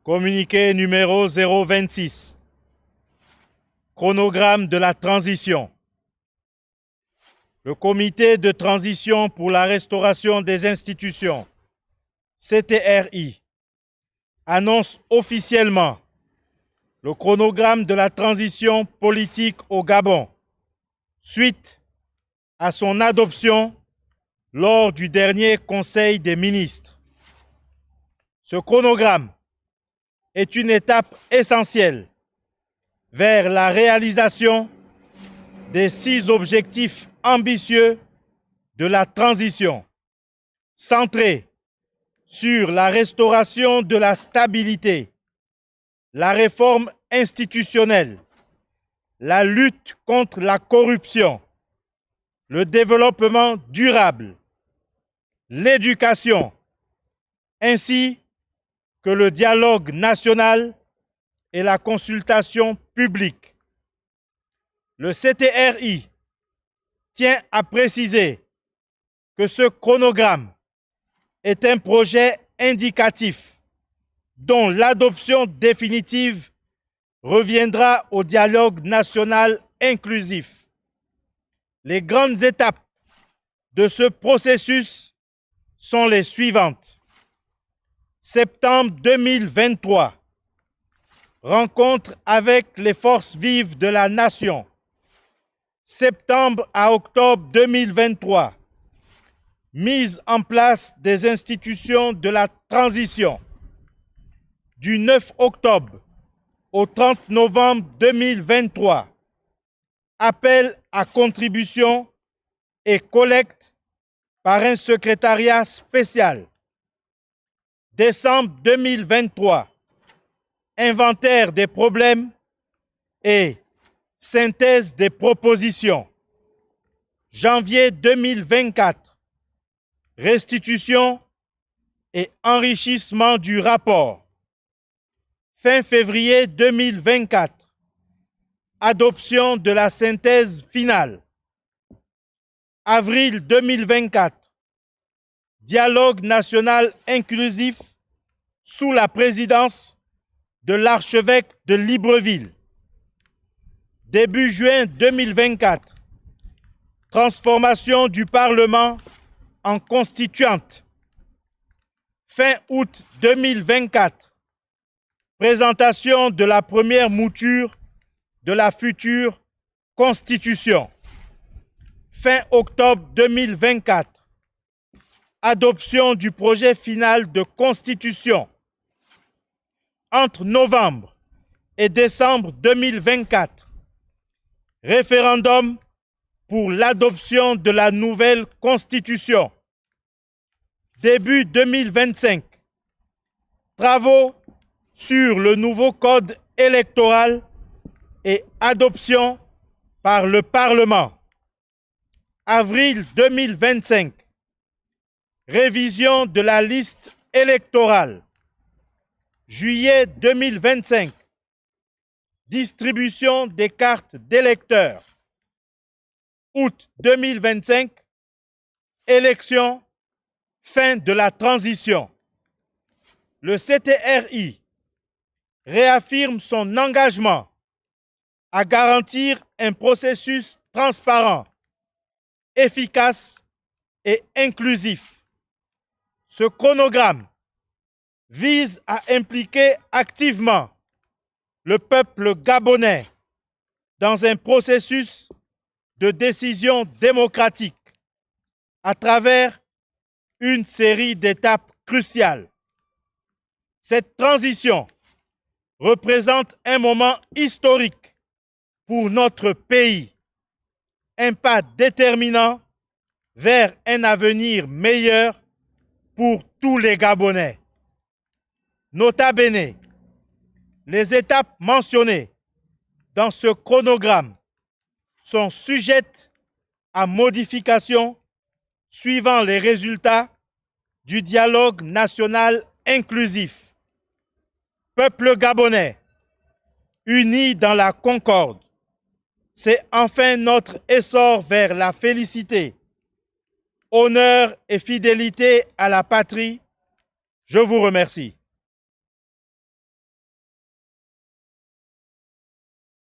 Communiqué numéro 026. Chronogramme de la transition. Le Comité de transition pour la restauration des institutions, CTRI, annonce officiellement le chronogramme de la transition politique au Gabon, suite à son adoption lors du dernier Conseil des ministres. Ce chronogramme est une étape essentielle vers la réalisation des 6 objectifs ambitieux de la transition, centrés sur la restauration de la stabilité, la réforme institutionnelle, la lutte contre la corruption, le développement durable, l'éducation, ainsi que le dialogue national et la consultation publique. Le CTRI tient à préciser que ce chronogramme est un projet indicatif dont l'adoption définitive reviendra au dialogue national inclusif. Les grandes étapes de ce processus sont les suivantes. Septembre 2023, rencontre avec les forces vives de la nation. Septembre à octobre 2023, mise en place des institutions de la transition. Du 9 octobre au 30 novembre 2023, appel à contribution et collecte par un secrétariat spécial. Décembre 2023, inventaire des problèmes et synthèse des propositions. Janvier 2024, restitution et enrichissement du rapport. Fin février 2024, adoption de la synthèse finale. Avril 2024, dialogue national inclusif sous la présidence de l'archevêque de Libreville. Début juin 2024, transformation du Parlement en constituante. Fin août 2024, présentation de la première mouture de la future Constitution. Fin octobre 2024, adoption du projet final de Constitution. Entre novembre et décembre 2024, référendum pour l'adoption de la nouvelle Constitution. Début 2025, travaux sur le nouveau code électoral et adoption par le Parlement. Avril 2025, révision de la liste électorale. Juillet 2025, distribution des cartes d'électeurs. Août 2025, élection, fin de la transition. Le CTRI réaffirme son engagement à garantir un processus transparent, efficace et inclusif. Ce chronogramme vise à impliquer activement le peuple gabonais dans un processus de décision démocratique à travers une série d'étapes cruciales. Cette transition représente un moment historique pour notre pays, un pas déterminant vers un avenir meilleur pour tous les Gabonais. Nota bene, les étapes mentionnées dans ce chronogramme sont sujettes à modification suivant les résultats du dialogue national inclusif. Peuple gabonais, unis dans la concorde, c'est enfin notre essor vers la félicité. Honneur et fidélité à la patrie, je vous remercie.